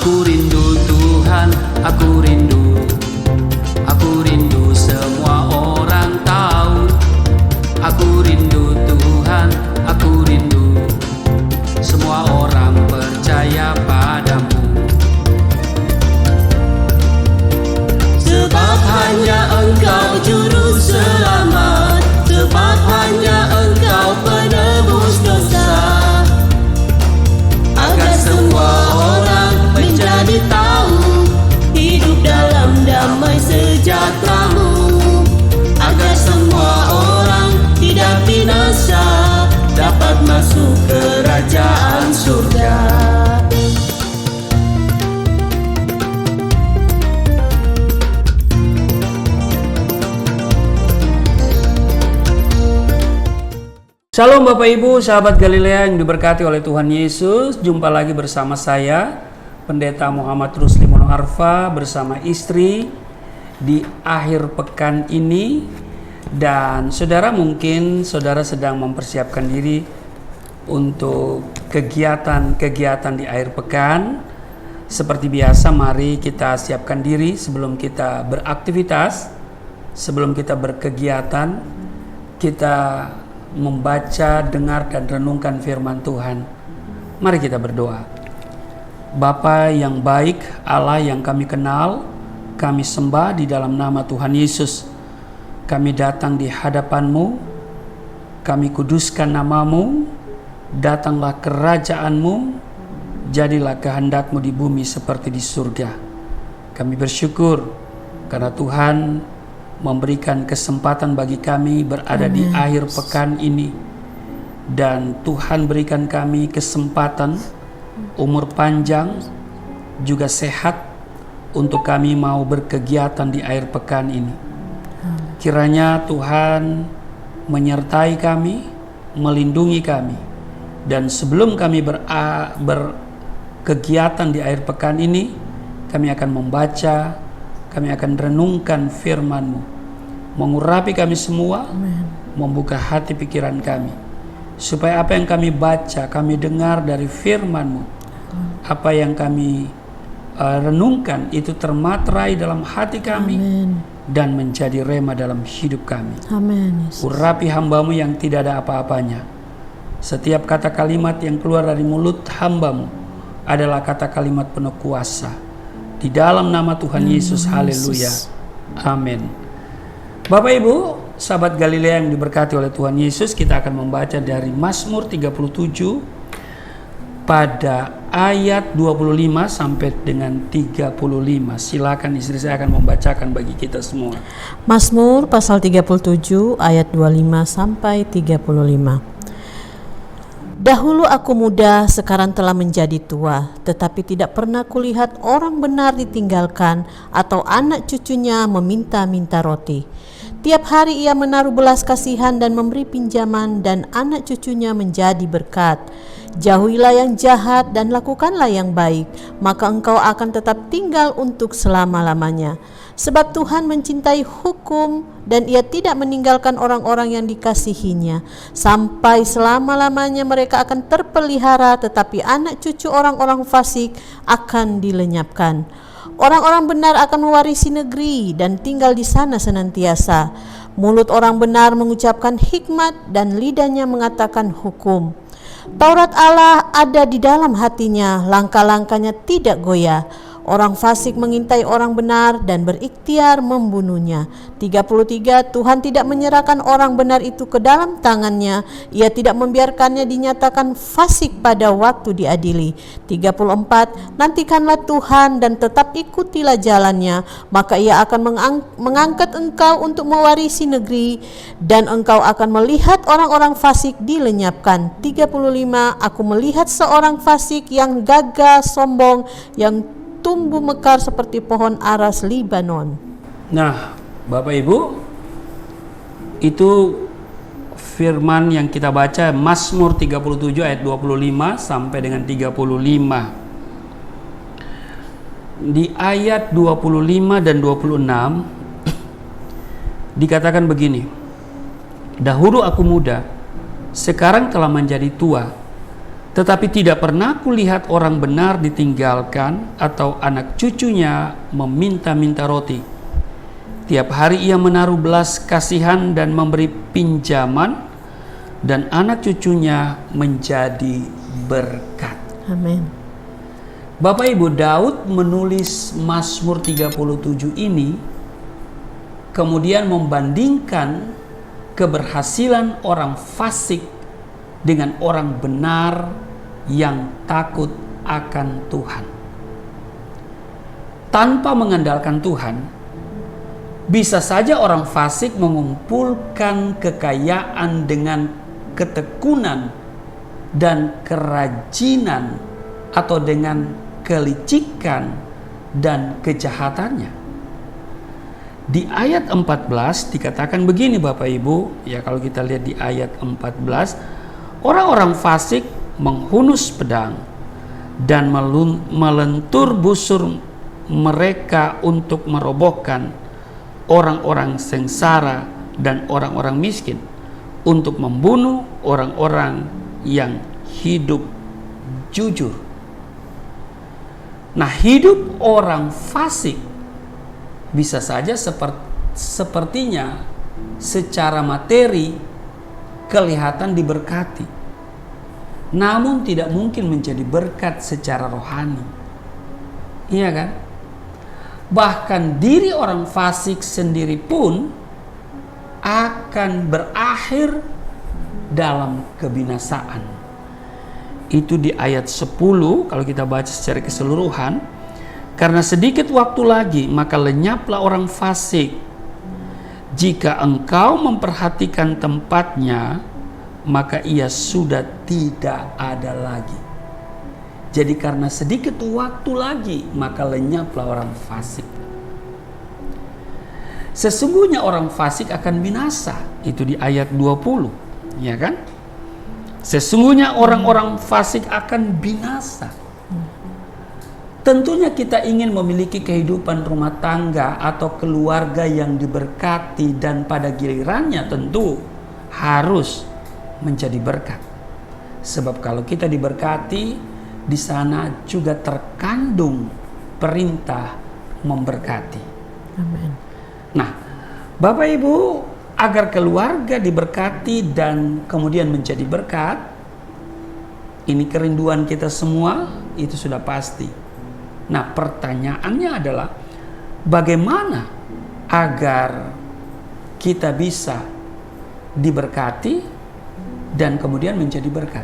Aku rindu Tuhan, aku rindu. Aku rindu semua orang tahu. Aku rindu Tuhan, aku rindu. Semua orang percaya padamu. Sebab hanya Engkau juru selamat, sebab hanya Engkau penebus dosa. Agar semua orang menjadi tahu hidup dalam damai sejahtera-Mu. Agar semua orang tidak binasa, dapat masuk kerajaan surga. Shalom Bapak Ibu, sahabat Galilea yang diberkati oleh Tuhan Yesus. Jumpa lagi bersama saya, Pendeta Muhammad Rusli Monoarfa, bersama istri di akhir pekan ini. Dan saudara, mungkin saudara sedang mempersiapkan diri untuk kegiatan-kegiatan di akhir pekan. Seperti biasa, mari kita siapkan diri sebelum kita beraktivitas, sebelum kita berkegiatan, kita membaca, dengar, dan renungkan firman Tuhan. Mari kita berdoa. Bapa yang baik, Allah yang kami kenal, kami sembah di dalam nama Tuhan Yesus. Kami datang di hadapan-Mu, kami kuduskan nama-Mu, datanglah kerajaan-Mu, jadilah kehendak-Mu di bumi seperti di surga. Kami bersyukur karena Tuhan memberikan kesempatan bagi kami berada di akhir pekan ini. Dan Tuhan berikan kami kesempatan, umur panjang, juga sehat untuk kami mau berkegiatan di akhir pekan ini. Kiranya Tuhan menyertai kami, melindungi kami. Dan sebelum kami berkegiatan di akhir pekan ini, kami akan membaca, kami akan renungkan firman-Mu, mengurapi kami semua, membuka hati pikiran kami, supaya apa yang kami baca, kami dengar dari firman-Mu, apa yang kami renungkan itu termaterai dalam hati kami, dan menjadi rema dalam hidup kami. Urapi hamba-Mu yang tidak ada apa-apanya. Setiap kata kalimat yang keluar dari mulut hamba-Mu adalah kata kalimat penuh kuasa. Di dalam nama Tuhan Yesus, haleluya, amin. Bapak Ibu, sahabat Galilea yang diberkati oleh Tuhan Yesus, kita akan membaca dari Mazmur 37 pada ayat 25 sampai dengan 35. Silakan istri saya akan membacakan bagi kita semua. Mazmur pasal 37 ayat 25 sampai 35. Dahulu aku muda, sekarang telah menjadi tua, tetapi tidak pernah kulihat orang benar ditinggalkan atau anak cucunya meminta-minta roti. Tiap hari ia menaruh belas kasihan dan memberi pinjaman, dan anak cucunya menjadi berkat. Jauhilah yang jahat dan lakukanlah yang baik, maka engkau akan tetap tinggal untuk selama-lamanya. Sebab Tuhan mencintai hukum dan Ia tidak meninggalkan orang-orang yang dikasihinya. Sampai selama-lamanya mereka akan terpelihara, tetapi anak cucu orang-orang fasik akan dilenyapkan. Orang-orang benar akan mewarisi negeri dan tinggal di sana senantiasa. Mulut orang benar mengucapkan hikmat dan lidahnya mengatakan hukum. Taurat Allah ada di dalam hatinya, langkah-langkahnya tidak goyah. Orang fasik mengintai orang benar dan berikhtiar membunuhnya. 33, Tuhan tidak menyerahkan orang benar itu ke dalam tangannya. Ia tidak membiarkannya dinyatakan fasik pada waktu diadili. 34, nantikanlah Tuhan dan tetap ikutilah jalannya, maka Ia akan mengangkat engkau untuk mewarisi negeri, dan engkau akan melihat orang-orang fasik dilenyapkan. 35, aku melihat seorang fasik yang gagah sombong, yang tumbuh mekar seperti pohon aras Libanon. Nah, Bapak Ibu, itu firman yang kita baca Mazmur 37 ayat 25 sampai dengan 35. Di ayat 25 dan 26 dikatakan begini. Dahulu aku muda, sekarang telah menjadi tua, Tetapi tidak pernah kulihat orang benar ditinggalkan atau anak cucunya meminta-minta roti. Tiap hari ia menaruh belas kasihan dan memberi pinjaman, dan anak cucunya menjadi berkat. Amin. Bapak Ibu, Daud menulis Mazmur 37 ini kemudian membandingkan keberhasilan orang fasik dengan orang benar yang takut akan Tuhan. Tanpa mengandalkan Tuhan, bisa saja orang fasik mengumpulkan kekayaan dengan ketekunan dan kerajinan atau dengan kelicikan dan kejahatannya. Di ayat 14 dikatakan begini Bapak Ibu, ya kalau kita lihat di ayat 14, orang-orang fasik menghunus pedang dan melentur busur mereka untuk merobohkan orang-orang sengsara dan orang-orang miskin, untuk membunuh orang-orang yang hidup jujur. Nah, hidup orang fasik bisa saja sepertinya secara materi kelihatan diberkati, namun tidak mungkin menjadi berkat secara rohani. Iya kan? Bahkan diri orang fasik sendiri pun akan berakhir dalam kebinasaan. Itu di ayat 10 kalau kita baca secara keseluruhan. Karena sedikit waktu lagi maka lenyaplah orang fasik. Jika engkau memperhatikan tempatnya, maka ia sudah tidak ada lagi. Jadi karena sedikit waktu lagi maka lenyaplah orang fasik. Sesungguhnya orang fasik akan binasa. Itu di ayat 20, ya kan? Sesungguhnya orang-orang fasik akan binasa. Tentunya kita ingin memiliki kehidupan rumah tangga atau keluarga yang diberkati, dan pada gilirannya tentu harus menjadi berkat. Sebab kalau kita diberkati, di sana juga terkandung perintah memberkati. Amin. Nah, Bapak Ibu, agar keluarga diberkati dan kemudian menjadi berkat, ini kerinduan kita semua, itu sudah pasti. Nah, pertanyaannya adalah bagaimana agar kita bisa diberkati dan kemudian menjadi berkat.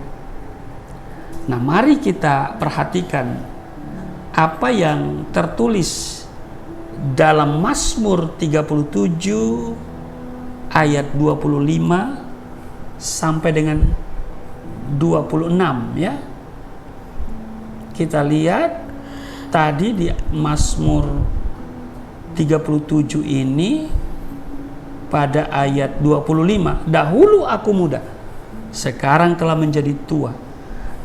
Nah, mari kita perhatikan apa yang tertulis dalam Mazmur 37 ayat 25 sampai dengan 26 ya. Kita lihat tadi di Mazmur 37 ini pada ayat 25, dahulu aku muda, sekarang telah menjadi tua,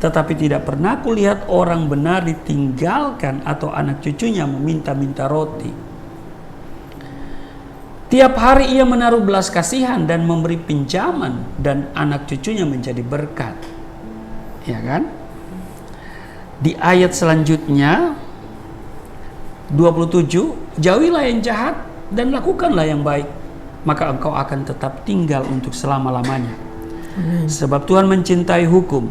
tetapi tidak pernah kulihat orang benar ditinggalkan atau anak cucunya meminta-minta roti. Tiap hari ia menaruh belas kasihan dan memberi pinjaman, dan anak cucunya menjadi berkat. Ya kan? Di ayat selanjutnya 27, jauhilah yang jahat dan lakukanlah yang baik, maka engkau akan tetap tinggal untuk selama-lamanya. Sebab Tuhan mencintai hukum,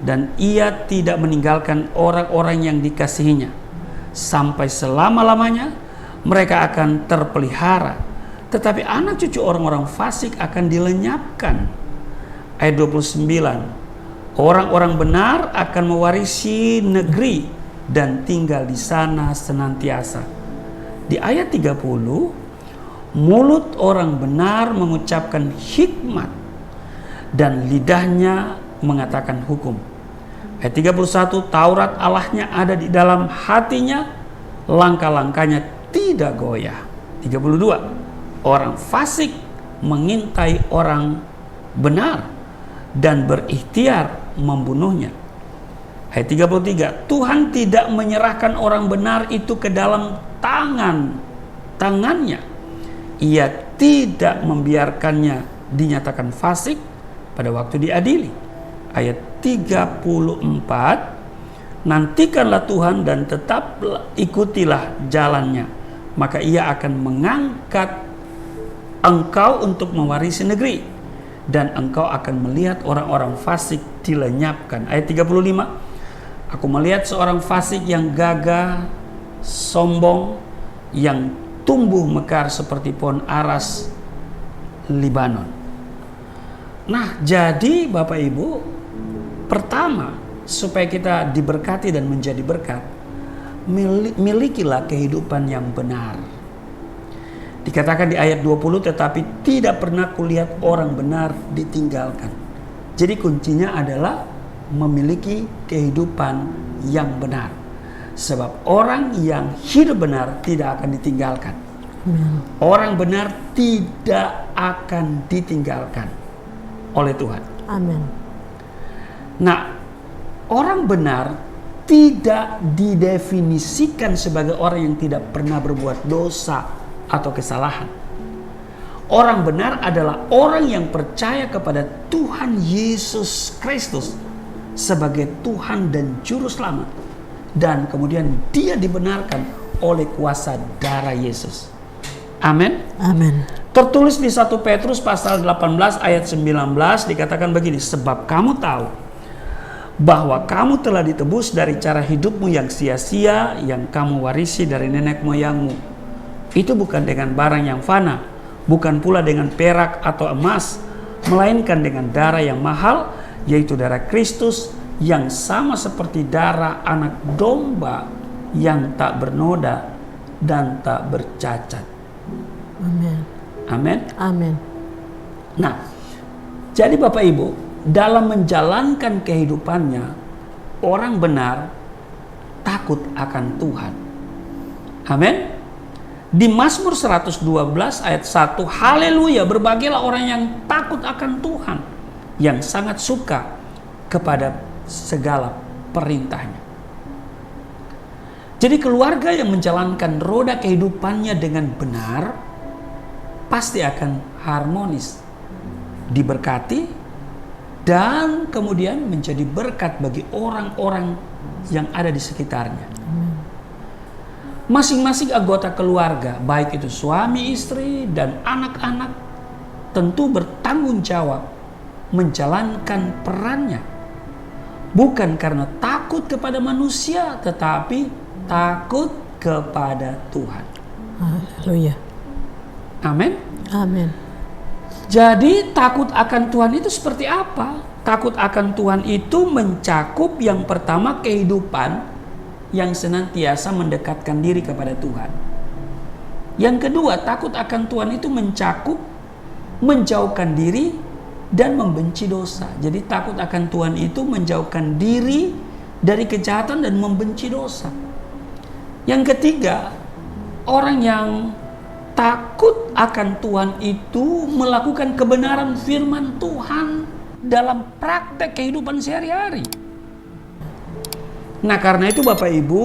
dan ia tidak meninggalkan orang-orang yang dikasihinya. Sampai selama-lamanya mereka akan terpelihara, tetapi anak cucu orang-orang fasik akan dilenyapkan. Ayat 29, orang-orang benar akan mewarisi negeri dan tinggal di sana senantiasa. Di ayat 30, mulut orang benar mengucapkan hikmat, dan lidahnya mengatakan hukum. Ayat 31, Taurat Allahnya ada di dalam hatinya, langkah-langkahnya tidak goyah. 32, orang fasik mengintai orang benar dan berikhtiar membunuhnya. Ayat 33, Tuhan tidak menyerahkan orang benar itu ke dalam tangannya. Ia tidak membiarkannya dinyatakan fasik pada waktu diadili. ayat 34, nantikanlah Tuhan dan tetap ikutilah jalannya, maka ia akan mengangkat engkau untuk mewarisi negeri, dan engkau akan melihat orang-orang fasik dilenyapkan. Ayat 35, aku melihat seorang fasik yang gagah, sombong, yang tumbuh mekar seperti pohon aras Libanon. Nah, jadi Bapak Ibu, pertama, supaya kita diberkati dan menjadi berkat, milikilah kehidupan yang benar. Dikatakan di ayat 20, tetapi tidak pernah kulihat orang benar ditinggalkan. Jadi kuncinya adalah memiliki kehidupan yang benar. Sebab orang yang hidup benar tidak akan ditinggalkan. Orang benar tidak akan ditinggalkan oleh Tuhan. Amin. Nah, orang benar tidak didefinisikan sebagai orang yang tidak pernah berbuat dosa atau kesalahan. Orang benar adalah orang yang percaya kepada Tuhan Yesus Kristus sebagai Tuhan dan Juru Selamat, dan kemudian dia dibenarkan oleh kuasa darah Yesus. Amin. Amin. Tertulis di 1 Petrus pasal 18 ayat 19 dikatakan begini, sebab kamu tahu bahwa kamu telah ditebus dari cara hidupmu yang sia-sia yang kamu warisi dari nenek moyangmu. Itu bukan dengan barang yang fana, bukan pula dengan perak atau emas, melainkan dengan darah yang mahal, yaitu darah Kristus, yang sama seperti darah anak domba yang tak bernoda dan tak bercacat. Amin. Amin. Amin. Nah, jadi Bapak Ibu, dalam menjalankan kehidupannya, orang benar takut akan Tuhan. Amin. Di Mazmur 112 ayat 1, haleluya, berbahagialah orang yang takut akan Tuhan, yang sangat suka kepada segala perintahnya. Jadi keluarga yang menjalankan roda kehidupannya dengan benar pasti akan harmonis, diberkati, dan kemudian menjadi berkat bagi orang-orang yang ada di sekitarnya. Masing-masing anggota keluarga, baik itu suami, istri, dan anak-anak, tentu bertanggung jawab menjalankan perannya. Bukan karena takut kepada manusia, tetapi takut kepada Tuhan. Haleluya. Amin. Amin. Jadi takut akan Tuhan itu seperti apa? Takut akan Tuhan itu mencakup yang pertama kehidupan yang senantiasa mendekatkan diri kepada Tuhan. Yang kedua, takut akan Tuhan itu mencakup menjauhkan diri dan membenci dosa. Jadi takut akan Tuhan itu menjauhkan diri dari kejahatan dan membenci dosa. Yang ketiga, orang yang takut akan Tuhan itu melakukan kebenaran firman Tuhan dalam praktek kehidupan sehari-hari. Nah, karena itu Bapak Ibu,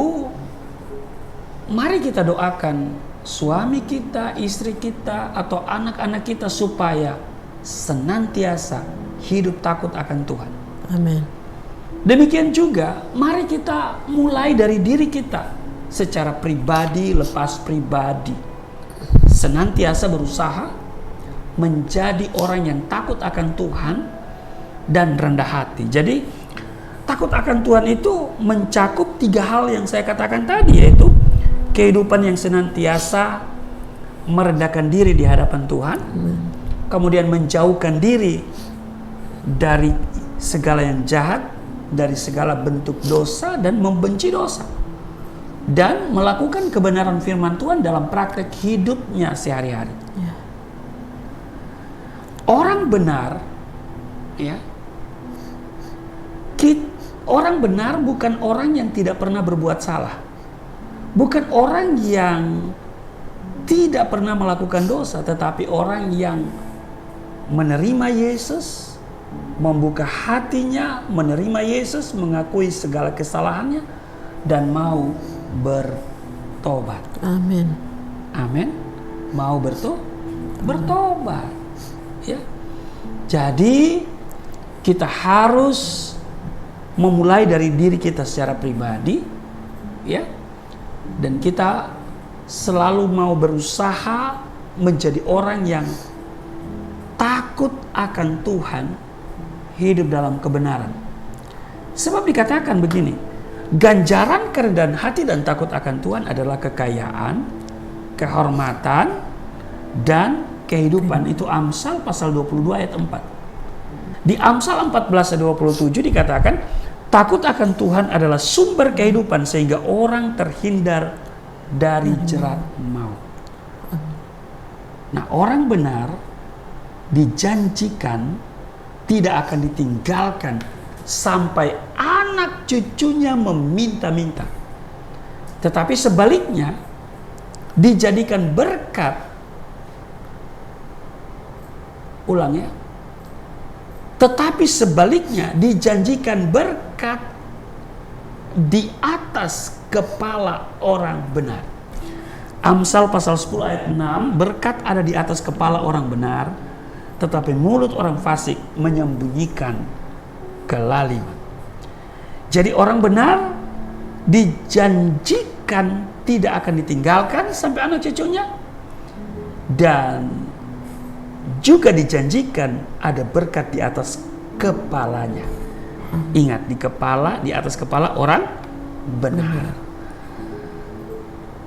mari kita doakan suami kita, istri kita, atau anak-anak kita supaya senantiasa hidup takut akan Tuhan. Amin. Demikian juga, mari kita mulai dari diri kita secara pribadi, lepas pribadi. Senantiasa berusaha menjadi orang yang takut akan Tuhan dan rendah hati. Jadi, takut akan Tuhan itu mencakup 3 hal yang saya katakan tadi, yaitu kehidupan yang senantiasa merendahkan diri di hadapan Tuhan, kemudian menjauhkan diri dari segala yang jahat, dari segala bentuk dosa dan membenci dosa, dan melakukan kebenaran firman Tuhan dalam praktek hidupnya sehari-hari. Ya. Orang benar, ya, orang benar bukan orang yang tidak pernah berbuat salah, bukan orang yang tidak pernah melakukan dosa, tetapi orang yang menerima Yesus, membuka hatinya, menerima Yesus, mengakui segala kesalahannya, dan mau bertobat. Amin. Amin. Mau bertobat. Ya. Jadi kita harus memulai dari diri kita secara pribadi, ya. Dan kita selalu mau berusaha menjadi orang yang takut akan Tuhan, hidup dalam kebenaran. Sebab dikatakan begini, ganjaran kerendahan hati dan takut akan Tuhan adalah kekayaan, kehormatan, dan kehidupan. Itu Amsal pasal 22 ayat 4. Di Amsal 14 ayat 27 dikatakan, takut akan Tuhan adalah sumber kehidupan sehingga orang terhindar dari jerat maut. Nah, orang benar dijanjikan tidak akan ditinggalkan sampai anak cucunya meminta-minta. Tetapi sebaliknya dijadikan berkat. Ulang ya. Tetapi sebaliknya dijanjikan berkat di atas kepala orang benar. Amsal pasal 10 ayat 6, berkat ada di atas kepala orang benar, tetapi mulut orang fasik menyembunyikan kelaliman. Jadi orang benar dijanjikan tidak akan ditinggalkan sampai anak cucunya, dan juga dijanjikan ada berkat di atas kepalanya. Ingat, di atas kepala orang benar.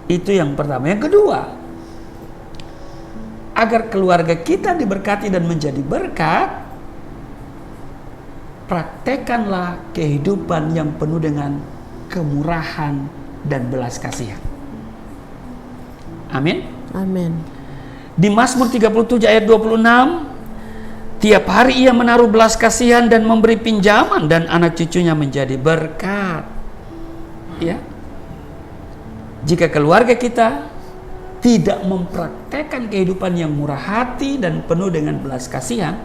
Itu yang pertama. Yang kedua, agar keluarga kita diberkati dan menjadi berkat, praktekanlah kehidupan yang penuh dengan kemurahan dan belas kasihan. Amin. Amin. Di Mazmur 37 ayat 26, tiap hari ia menaruh belas kasihan dan memberi pinjaman, dan anak cucunya menjadi berkat. Ya. Jika keluarga kita tidak mempraktekkan kehidupan yang murah hati dan penuh dengan belas kasihan,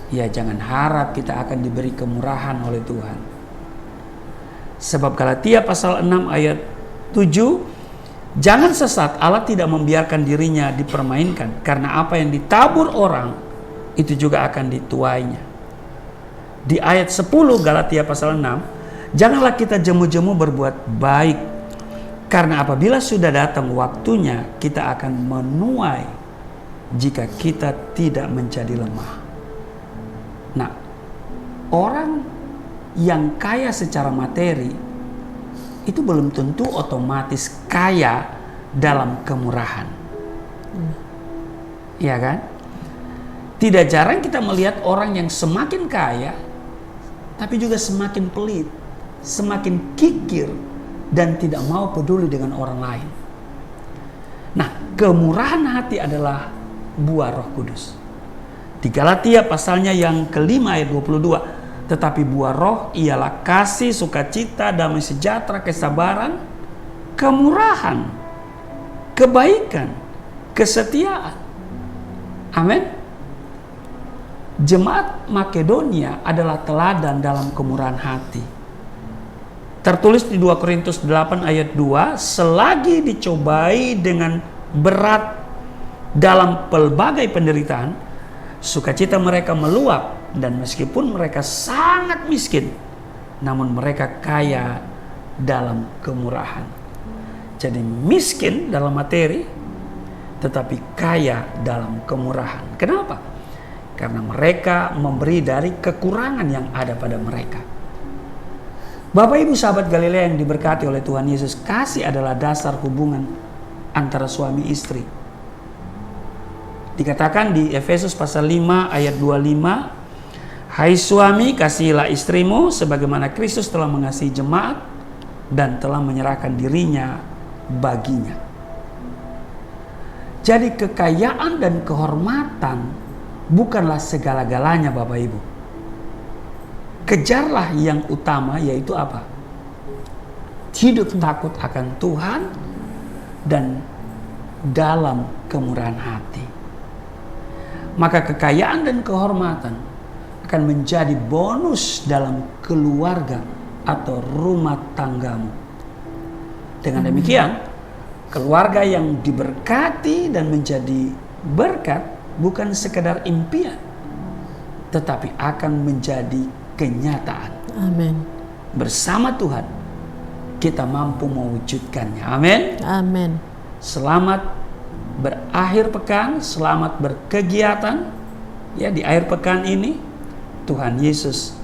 ya jangan harap kita akan diberi kemurahan oleh Tuhan. Sebab Galatia pasal 6 ayat 7, jangan sesat, Allah tidak membiarkan dirinya dipermainkan, karena apa yang ditabur orang itu juga akan dituainya. Di ayat 10 Galatia pasal 6, janganlah kita jemu-jemu berbuat baik, karena apabila sudah datang waktunya kita akan menuai jika kita tidak menjadi lemah. Nah, orang yang kaya secara materi itu belum tentu otomatis kaya dalam kemurahan. Iya kan? Tidak jarang kita melihat orang yang semakin kaya tapi juga semakin pelit, semakin kikir, dan tidak mau peduli dengan orang lain. Nah, kemurahan hati adalah buah Roh Kudus. Di Galatia pasalnya yang kelima ayat 22, tetapi buah roh ialah kasih, sukacita, damai sejahtera, kesabaran, kemurahan, kebaikan, kesetiaan. Amin. Jemaat Makedonia adalah teladan dalam kemurahan hati. Tertulis di 2 Korintus 8 ayat 2, selagi dicobai dengan berat dalam pelbagai penderitaan, sukacita mereka meluap, dan meskipun mereka sangat miskin, namun mereka kaya dalam kemurahan. Jadi miskin dalam materi, tetapi kaya dalam kemurahan. Kenapa? Karena mereka memberi dari kekurangan yang ada pada mereka. Bapak Ibu sahabat Galilea yang diberkati oleh Tuhan Yesus, kasih adalah dasar hubungan antara suami istri. Dikatakan di Efesus pasal 5 ayat 25, hai suami, kasihilah istrimu sebagaimana Kristus telah mengasihi jemaat dan telah menyerahkan dirinya baginya. Jadi kekayaan dan kehormatan bukanlah segala-galanya Bapak Ibu. Kejarlah yang utama, yaitu apa? Hidup takut akan Tuhan dan dalam kemurahan hati. Maka kekayaan dan kehormatan akan menjadi bonus dalam keluarga atau rumah tanggamu. Dengan demikian, keluarga yang diberkati dan menjadi berkat bukan sekedar impian, tetapi akan menjadi kenyataan. Amin. Bersama Tuhan kita mampu mewujudkannya. Amin. Amin. Selamat berakhir pekan, selamat berkegiatan. Ya, di akhir pekan ini Tuhan Yesus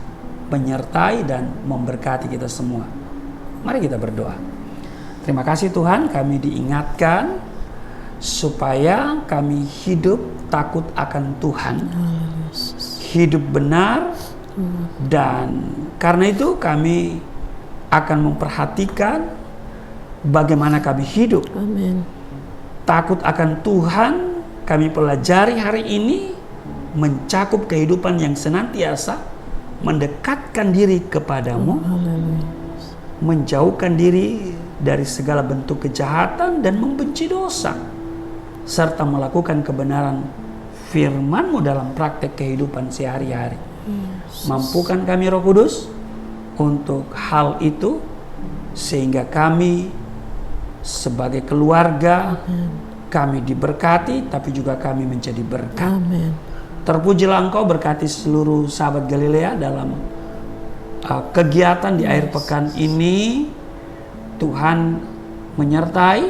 menyertai dan memberkati kita semua. Mari kita berdoa. Terima kasih Tuhan, kami diingatkan supaya kami hidup takut akan Tuhan, hidup benar, dan karena itu kami akan memperhatikan bagaimana kami hidup. Amin. Takut akan Tuhan kami pelajari hari ini, mencakup kehidupan yang senantiasa mendekatkan diri kepadamu, menjauhkan diri dari segala bentuk kejahatan dan membenci dosa, serta melakukan kebenaran firman-Mu dalam praktek kehidupan sehari-hari. Mampukan kami Roh Kudus untuk hal itu, sehingga kami sebagai keluarga kami diberkati, tapi juga kami menjadi berkat. Amin. Terpujilah Engkau, berkati seluruh sahabat Galilea dalam kegiatan di akhir pekan ini. Tuhan menyertai,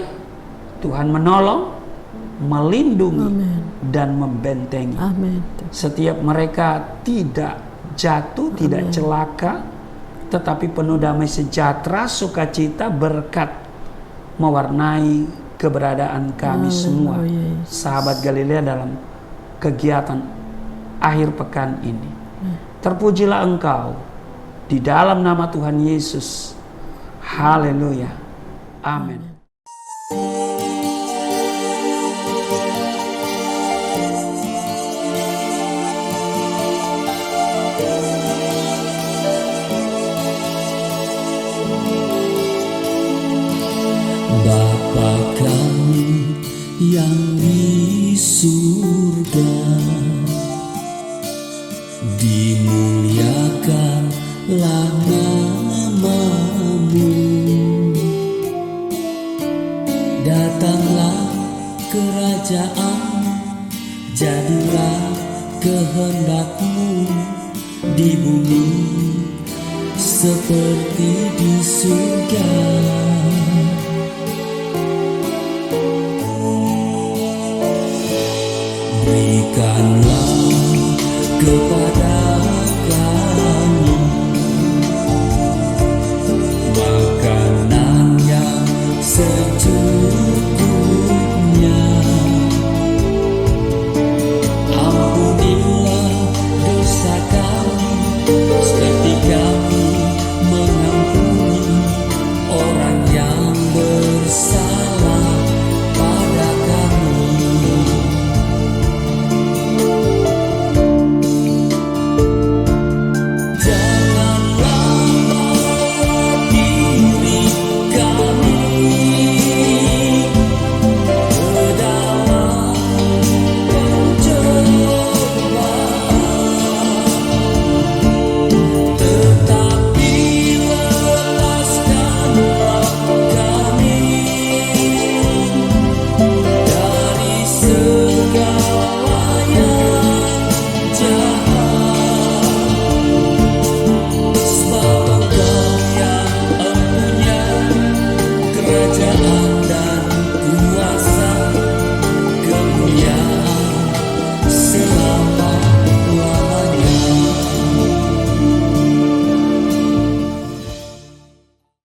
Tuhan menolong, melindungi, dan membentengi. Amin. Setiap mereka tidak jatuh, tidak celaka, tetapi penuh damai sejahtera, sukacita, berkat mewarnai keberadaan kami semua, sahabat Galilea, dalam kegiatan akhir pekan ini. Terpujilah Engkau di dalam nama Tuhan Yesus. Haleluya. Amin. Bapa kami yang di surga, dimuliakanlah nama-Mu. Datanglah kerajaan, jadilah kehendak-Mu di bumi seperti di surga. Berikanlah kepada